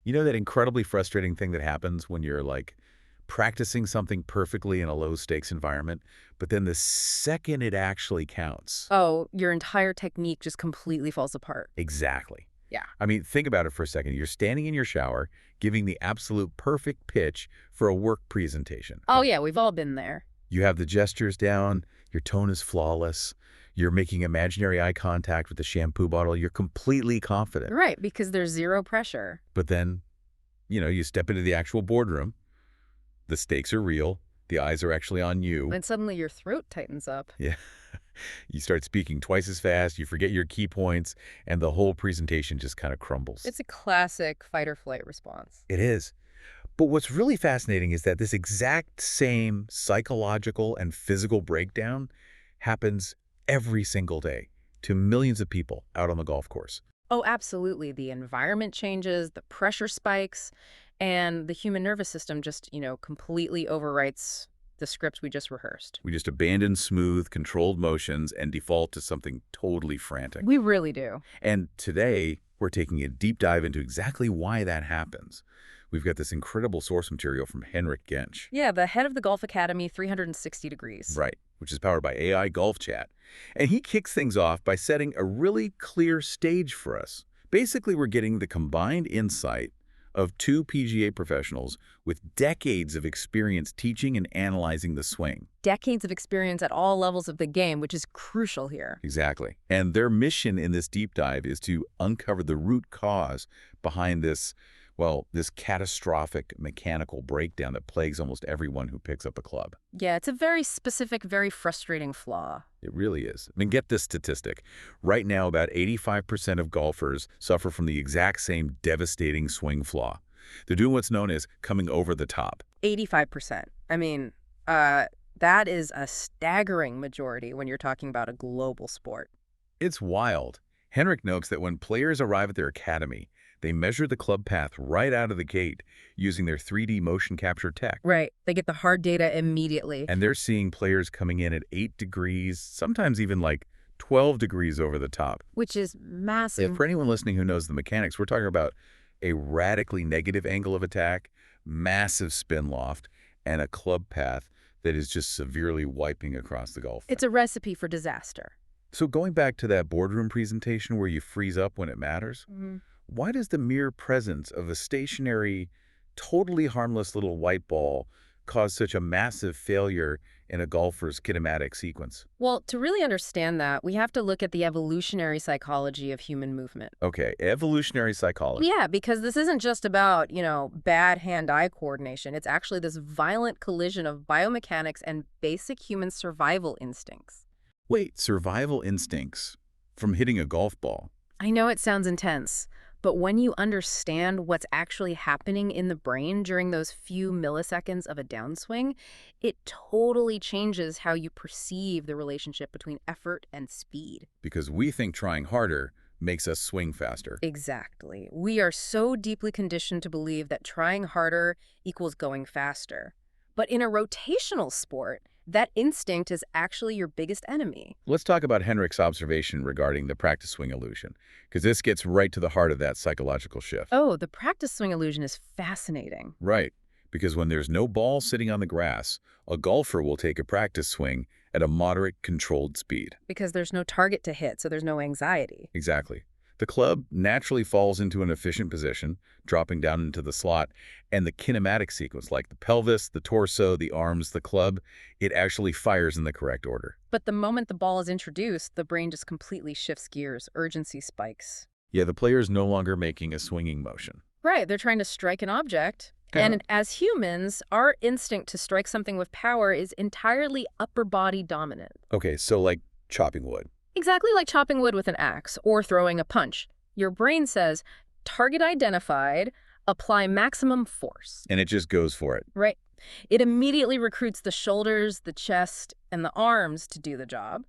You know that incredibly frustrating thing that happens when you're like practicing something perfectly in a low-stakes environment, but then the second it actually counts. Oh, your entire technique just completely falls apart. Exactly. Yeah. I mean, think about it for a second. You're standing in your shower, giving the absolute perfect pitch for a work presentation. Oh, yeah, we've all been there. You have the gestures down, your tone is flawless, you're making imaginary eye contact with the shampoo bottle, you're completely confident. Right, because there's zero pressure. But then, you step into the actual boardroom, the stakes are real, the eyes are actually on you. And suddenly your throat tightens up. Yeah. You start speaking twice as fast, you forget your key points, and the whole presentation just kind of crumbles. It's a classic fight or flight response. It is. But what's really fascinating is that this exact same psychological and physical breakdown happens every single day to millions of people out on the golf course. Oh, absolutely. The environment changes, the pressure spikes, and the human nervous system just, completely overwrites the script we just rehearsed. We just abandon smooth, controlled motions and default to something totally frantic. We really do. And today, we're taking a deep dive into exactly why that happens. We've got this incredible source material from Henrik Jentsch. Yeah, the head of the Golf Academy, 360 degrees. Right, which is powered by AI Golf Chat. And he kicks things off by setting a really clear stage for us. Basically, we're getting the combined insight of two PGA professionals with decades of experience teaching and analyzing the swing. Decades of experience at all levels of the game, which is crucial here. Exactly. And their mission in this deep dive is to uncover the root cause behind this catastrophic mechanical breakdown that plagues almost everyone who picks up a club. Yeah, it's a very specific, very frustrating flaw. It really is. I mean, get this statistic. Right now, about 85% of golfers suffer from the exact same devastating swing flaw. They're doing what's known as coming over the top. 85%. I mean, that is a staggering majority when you're talking about a global sport. It's wild. Henrik notes that when players arrive at their academy, they measure the club path right out of the gate using their 3D motion capture tech. Right. They get the hard data immediately. And they're seeing players coming in at 8 degrees, sometimes even like 12 degrees over the top. Which is massive. Yeah, for anyone listening who knows the mechanics, we're talking about a radically negative angle of attack, massive spin loft, and a club path that is just severely wiping across the golf. It's a recipe for disaster. So going back to that boardroom presentation where you freeze up when it matters, why does the mere presence of a stationary, totally harmless little white ball cause such a massive failure in a golfer's kinematic sequence? Well, to really understand that, we have to look at the evolutionary psychology of human movement. Okay, evolutionary psychology. Yeah, because this isn't just about, bad hand-eye coordination. It's actually this violent collision of biomechanics and basic human survival instincts. Wait, survival instincts from hitting a golf ball? I know it sounds intense, but when you understand what's actually happening in the brain during those few milliseconds of a downswing, it totally changes how you perceive the relationship between effort and speed. Because we think trying harder makes us swing faster. Exactly. We are so deeply conditioned to believe that trying harder equals going faster. But in a rotational sport, that instinct is actually your biggest enemy. Let's talk about Henrik's observation regarding the practice swing illusion, because this gets right to the heart of that psychological shift. Oh, the practice swing illusion is fascinating. Right, because when there's no ball sitting on the grass, a golfer will take a practice swing at a moderate, controlled speed. Because there's no target to hit, so there's no anxiety. Exactly. The club naturally falls into an efficient position, dropping down into the slot, and the kinematic sequence, like the pelvis, the torso, the arms, the club, it actually fires in the correct order. But the moment the ball is introduced, the brain just completely shifts gears, urgency spikes. Yeah, the player's no longer making a swinging motion. Right, they're trying to strike an object. And as humans, our instinct to strike something with power is entirely upper body dominant. Okay, so like chopping wood. Exactly like chopping wood with an axe or throwing a punch. Your brain says, target identified, apply maximum force. And it just goes for it. Right. It immediately recruits the shoulders, the chest, and the arms to do the job.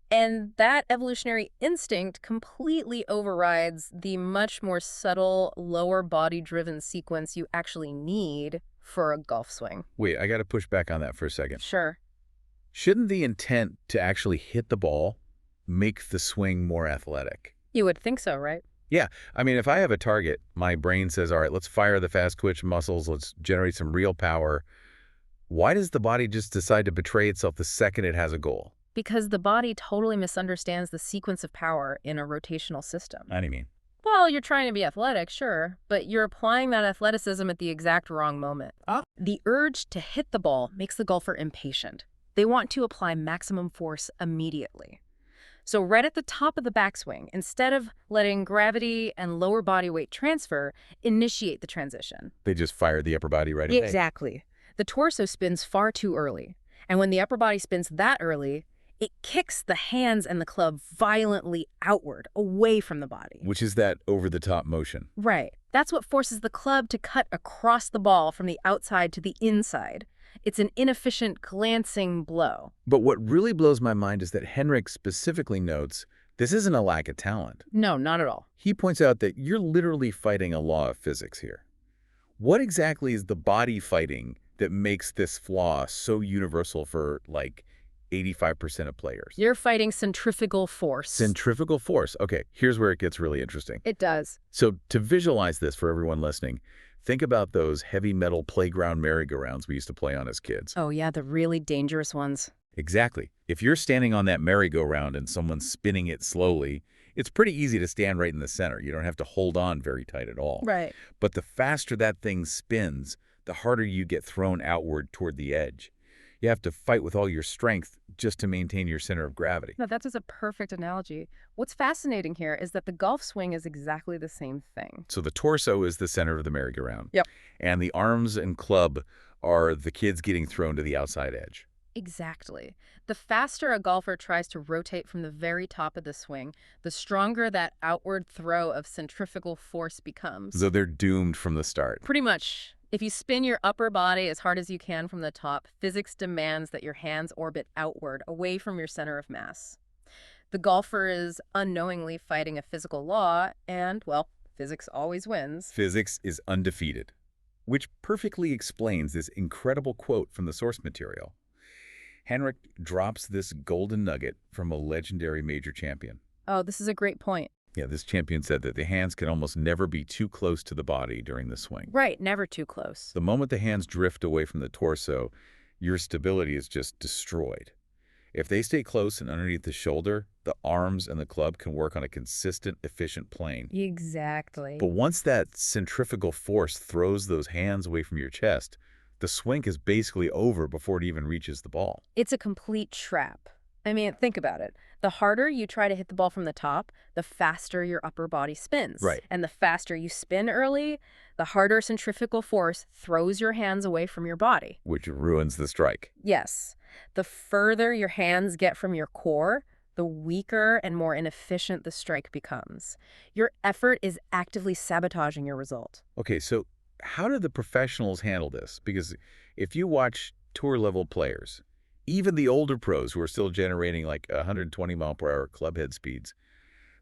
And that evolutionary instinct completely overrides the much more subtle, lower body-driven sequence you actually need for a golf swing. Wait, I got to push back on that for a second. Sure. Shouldn't the intent to actually hit the ball make the swing more athletic? You would think so, right? Yeah, I mean, if I have a target, my brain says, all right, let's fire the fast twitch muscles, let's generate some real power. Why does the body just decide to betray itself the second it has a goal? Because the body totally misunderstands the sequence of power in a rotational system. I mean, Well, you're trying to be athletic, sure, but you're applying that athleticism at the exact wrong moment. The urge to hit the ball makes the golfer impatient. They want to apply maximum force immediately. So right at the top of the backswing, instead of letting gravity and lower body weight transfer, initiate the transition. they just fire the upper body right away. Exactly. The torso spins far too early. And when the upper body spins that early, it kicks the hands and the club violently outward, away from the body. Which is that over-the-top motion. Right. That's what forces the club to cut across the ball from the outside to the inside. It's an inefficient, glancing blow. But what really blows my mind is that Henrik specifically notes this isn't a lack of talent. No, not at all. He points out that you're literally fighting a law of physics here. What exactly is the body fighting that makes this flaw so universal for, like, 85% of players? You're fighting centrifugal force. Centrifugal force. Okay, here's where it gets really interesting. It does. So to visualize this for everyone listening, think about those heavy metal playground merry-go-rounds we used to play on as kids. Oh, yeah, the really dangerous ones. Exactly. If you're standing on that merry-go-round and someone's spinning it slowly, it's pretty easy to stand right in the center. You don't have to hold on very tight at all. Right. But the faster that thing spins, the harder you get thrown outward toward the edge. You have to fight with all your strength just to maintain your center of gravity. No, that is a perfect analogy. What's fascinating here is that the golf swing is exactly the same thing. So the torso is the center of the merry-go-round. Yep. And the arms and club are the kids getting thrown to the outside edge. Exactly. The faster a golfer tries to rotate from the very top of the swing, the stronger that outward throw of centrifugal force becomes. So they're doomed from the start. Pretty much. If you spin your upper body as hard as you can from the top, physics demands that your hands orbit outward, away from your center of mass. The golfer is unknowingly fighting a physical law, and, well, physics always wins. Physics is undefeated, which perfectly explains this incredible quote from the source material. Henrik drops this golden nugget from a legendary major champion. Oh, this is a great point. Yeah, this champion said that the hands can almost never be too close to the body during the swing. Right, never too close. The moment the hands drift away from the torso, your stability is just destroyed. If they stay close and underneath the shoulder, the arms and the club can work on a consistent, efficient plane. Exactly. But once that centrifugal force throws those hands away from your chest, the swing is basically over before it even reaches the ball. It's a complete trap. I mean, think about it. The harder you try to hit the ball from the top, the faster your upper body spins. Right. And the faster you spin early, the harder centrifugal force throws your hands away from your body. Which ruins the strike. Yes. The further your hands get from your core, the weaker and more inefficient the strike becomes. Your effort is actively sabotaging your result. Okay, so how do the professionals handle this? Because if you watch tour-level players, even the older pros who are still generating like 120-mile-per-hour club head speeds,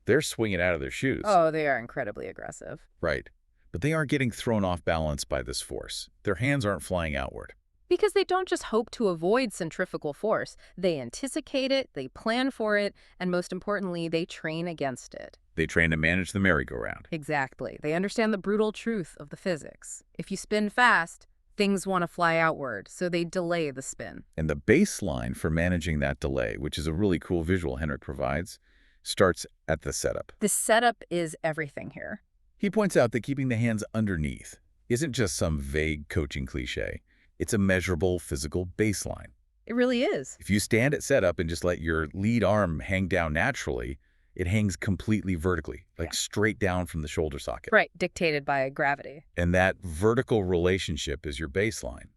they're swinging out of their shoes. Oh, they are incredibly aggressive. Right. But they aren't getting thrown off balance by this force. Their hands aren't flying outward. Because they don't just hope to avoid centrifugal force. They anticipate it, they plan for it, and most importantly, they train against it. They train to manage the merry-go-round. Exactly. They understand the brutal truth of the physics. If you spin fast, things want to fly outward, so they delay the spin. And the baseline for managing that delay, which is a really cool visual Henrik provides, starts at the setup. The setup is everything here. He points out that keeping the hands underneath isn't just some vague coaching cliche. It's a measurable physical baseline. It really is. If you stand at setup and just let your lead arm hang down naturally, it hangs completely vertically, like straight down from the shoulder socket. Right, dictated by gravity. And that vertical relationship is your baseline.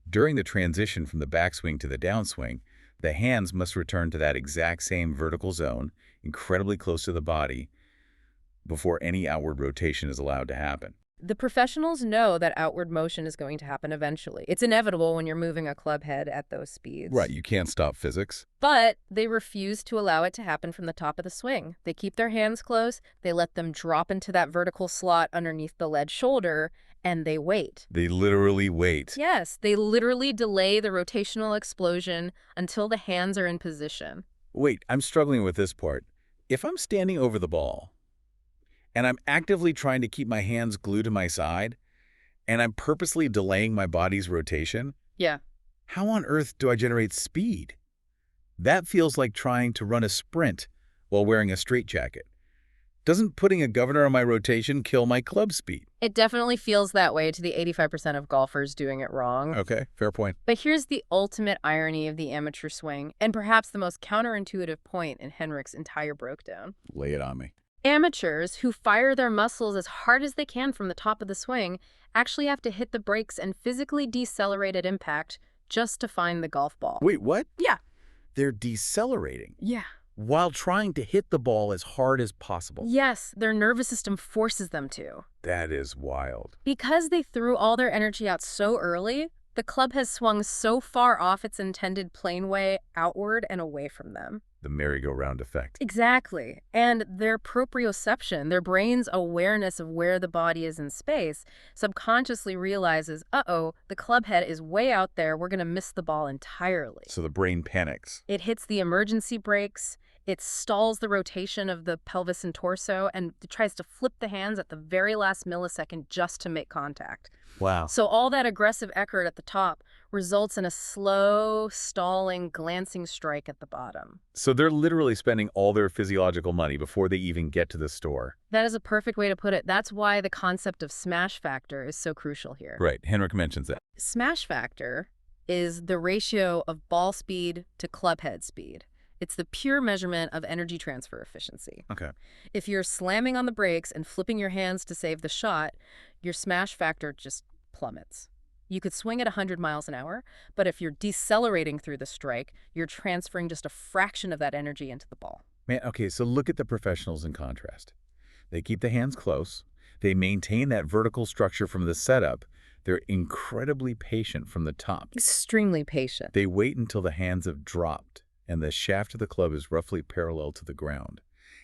During the transition from the backswing to the downswing, the hands must return to that exact same vertical zone, incredibly close to the body, before any outward rotation is allowed to happen. The professionals know that outward motion is going to happen eventually. It's inevitable when you're moving a club head at those speeds. Right, you can't stop physics. But they refuse to allow it to happen from the top of the swing. They keep their hands close, they let them drop into that vertical slot underneath the lead shoulder, and they wait. They literally wait. Yes, they literally delay the rotational explosion until the hands are in position. Wait, I'm struggling with this part. If I'm standing over the ball, and I'm actively trying to keep my hands glued to my side, and I'm purposely delaying my body's rotation, Yeah. how on earth do I generate speed? That feels like trying to run a sprint while wearing a straitjacket. Doesn't putting a governor on my rotation kill my club speed? It definitely feels that way to the 85% of golfers doing it wrong. Okay, fair point. But here's the ultimate irony of the amateur swing, and perhaps the most counterintuitive point in Henrik's entire breakdown. Lay it on me. Amateurs who fire their muscles as hard as they can from the top of the swing actually have to hit the brakes and physically decelerate at impact just to find the golf ball. Wait, what? Yeah. They're decelerating Yeah. while trying to hit the ball as hard as possible. Yes, their nervous system forces them to. That is wild. Because they threw all their energy out so early, the club has swung so far off its intended plane way outward and away from them. The merry-go-round effect. Exactly. And their proprioception, their brain's awareness of where the body is in space, subconsciously realizes, uh-oh, the club head is way out there, we're going to miss the ball entirely. So the brain panics. It hits the emergency brakes, it stalls the rotation of the pelvis and torso, and it tries to flip the hands at the very last millisecond just to make contact. Wow. So all that aggressive effort at the top results in a slow, stalling, glancing strike at the bottom. So they're literally spending all their physiological money before they even get to the store. That is a perfect way to put it. That's why the concept of smash factor is so crucial here. Right. Henrik mentions that. Smash factor is the ratio of ball speed to club head speed. It's the pure measurement of energy transfer efficiency. Okay. If you're slamming on the brakes and flipping your hands to save the shot, your smash factor just plummets. You could swing at 100 miles an hour, but if you're decelerating through the strike, you're transferring just a fraction of that energy into the ball. Man, okay, so look at the professionals in contrast. They keep the hands close. They maintain that vertical structure from the setup. They're incredibly patient from the top. Extremely patient. They wait until the hands have dropped and the shaft of the club is roughly parallel to the ground.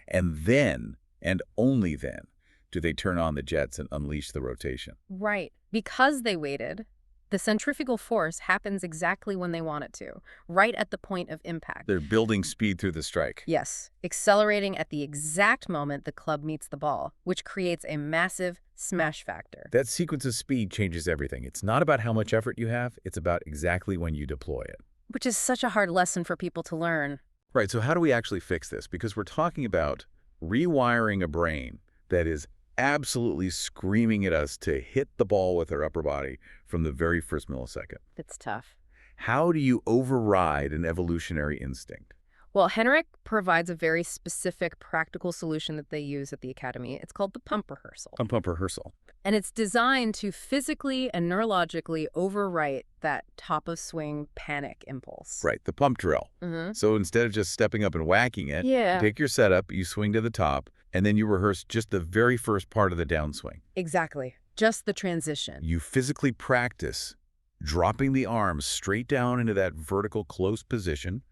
And then, and only then, do they turn on the jets and unleash the rotation. Right. Because they waited, the centrifugal force happens exactly when they want it to, right at the point of impact. They're building speed through the strike. Yes, accelerating at the exact moment the club meets the ball, which creates a massive smash factor. That sequence of speed changes everything. It's not about how much effort you have, it's about exactly when you deploy it. Which is such a hard lesson for people to learn. Right, so how do we actually fix this? Because we're talking about rewiring a brain that is absolutely screaming at us to hit the ball with our upper body from the very first millisecond. It's tough. How do you override an evolutionary instinct? Well, Henrik provides a very specific practical solution that they use at the Academy. It's called the pump rehearsal. Pump rehearsal. And it's designed to physically and neurologically overwrite that top-of-swing panic impulse. Right, the pump drill. So instead of just stepping up and whacking it, you take your setup, you swing to the top, and then you rehearse just the very first part of the downswing. Exactly. Just the transition. You physically practice dropping the arms straight down into that vertical close position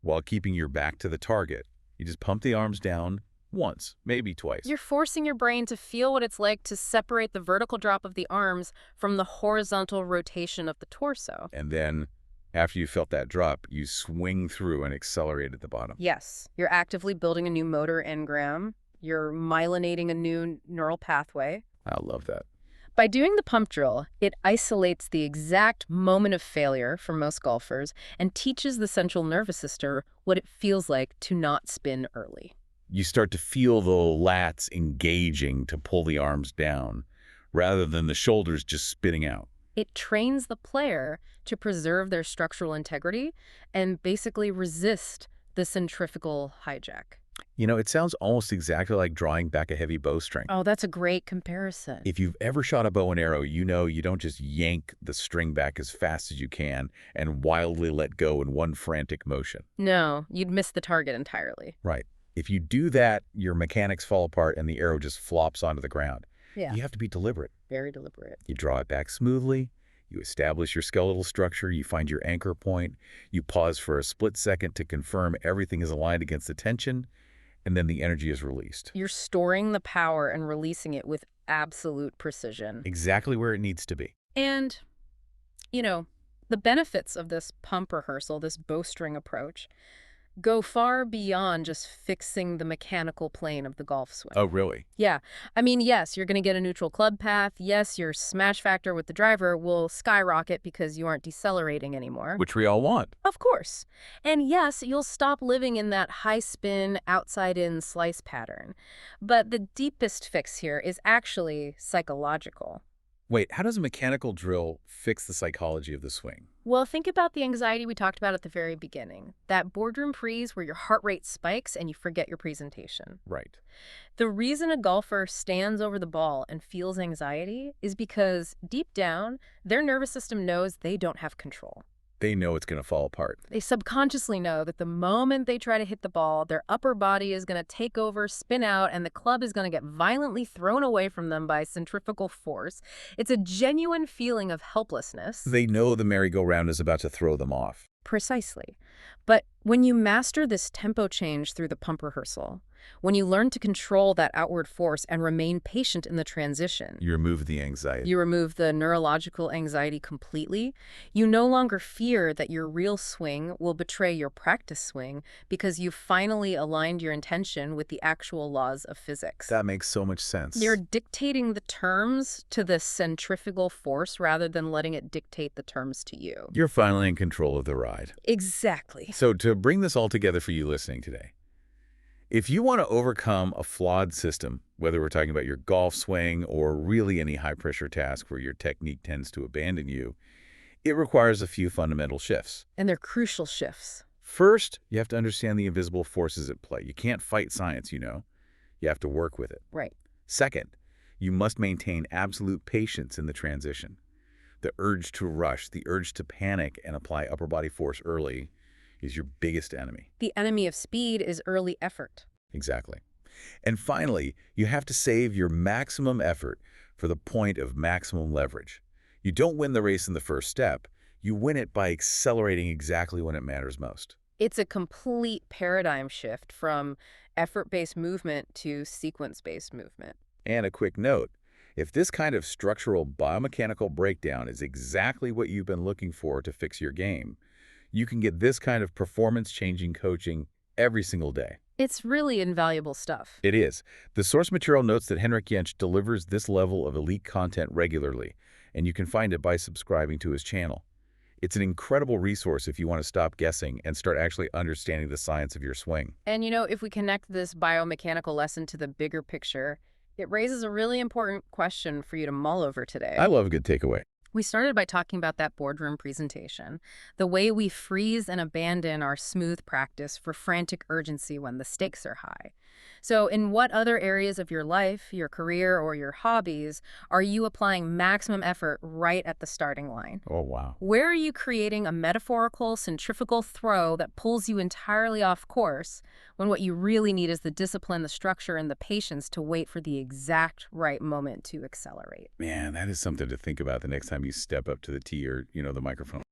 while keeping your back to the target. You just pump the arms down once, maybe twice. You're forcing your brain to feel what it's like to separate the vertical drop of the arms from the horizontal rotation of the torso. And then, after you felt that drop, you swing through and accelerate at the bottom. Yes. You're actively building a new motor engram. You're myelinating a new neural pathway. I love that. By doing the pump drill, it isolates the exact moment of failure for most golfers and teaches the central nervous system what it feels like to not spin early. You start to feel the lats engaging to pull the arms down, rather than the shoulders just spitting out. It trains the player to preserve their structural integrity and basically resist the centrifugal hijack. You know, it sounds almost exactly like drawing back a heavy bowstring. Oh, that's a great comparison. If you've ever shot a bow and arrow, you know you don't just yank the string back as fast as you can and wildly let go in one frantic motion. No, you'd miss the target entirely. Right. If you do that, your mechanics fall apart and the arrow just flops onto the ground. Yeah. You have to be deliberate. Very deliberate. You draw it back smoothly. You establish your skeletal structure. You find your anchor point. You pause for a split second to confirm everything is aligned against the tension. And then the energy is released. You're storing the power and releasing it with absolute precision. Exactly where it needs to be. And, you know, the benefits of this pump rehearsal, this bowstring approach, go far beyond just fixing the mechanical plane of the golf swing. Oh, really? Yeah. I mean, yes, you're going to get a neutral club path. Yes, your smash factor with the driver will skyrocket because you aren't decelerating anymore. Which we all want. Of course. And yes, you'll stop living in that high spin, outside in slice pattern. But the deepest fix here is actually psychological. Wait, how does a mechanical drill fix the psychology of the swing? Well, think about the anxiety we talked about at the very beginning. That boardroom freeze where your heart rate spikes and you forget your presentation. Right. The reason a golfer stands over the ball and feels anxiety is because deep down, their nervous system knows they don't have control. They know it's going to fall apart. They subconsciously know that the moment they try to hit the ball, their upper body is going to take over, spin out, and the club is going to get violently thrown away from them by centrifugal force. It's a genuine feeling of helplessness. They know the merry-go-round is about to throw them off. Precisely. But when you master this tempo change through the pump rehearsal, when you learn to control that outward force and remain patient in the transition, You remove the anxiety. you remove the neurological anxiety completely, you no longer fear that your real swing will betray your practice swing because you've finally aligned your intention with the actual laws of physics. That makes so much sense. You're dictating the terms to the centrifugal force rather than letting it dictate the terms to you. You're finally in control of the ride. Exactly. So to bring this all together for you listening today, if you want to overcome a flawed system, whether we're talking about your golf swing or really any high-pressure task where your technique tends to abandon you, it requires a few fundamental shifts. And they're crucial shifts. First, you have to understand the invisible forces at play. You can't fight science, you know. You have to work with it. Right. Second, you must maintain absolute patience in the transition. The urge to rush, the urge to panic and apply upper body force early is your biggest enemy. The enemy of speed is early effort. Exactly. And finally, you have to save your maximum effort for the point of maximum leverage. You don't win the race in the first step. You win it by accelerating exactly when it matters most. It's a complete paradigm shift from effort-based movement to sequence-based movement. And a quick note, if this kind of structural biomechanical breakdown is exactly what you've been looking for to fix your game, you can get this kind of performance-changing coaching every single day. It's really invaluable stuff. It is. The source material notes that Henrik Jentsch delivers this level of elite content regularly, and you can find it by subscribing to his channel. It's an incredible resource if you want to stop guessing and start actually understanding the science of your swing. And you know, if we connect this biomechanical lesson to the bigger picture, it raises a really important question for you to mull over today. I love a good takeaway. We started by talking about that boardroom presentation, the way we freeze and abandon our smooth practice for frantic urgency when the stakes are high. So in what other areas of your life, your career, or your hobbies are you applying maximum effort right at the starting line? Oh, wow. Where are you creating a metaphorical centrifugal throw that pulls you entirely off course when what you really need is the discipline, the structure, and the patience to wait for the exact right moment to accelerate? Man, that is something to think about the next time you step up to the tee or, the microphone.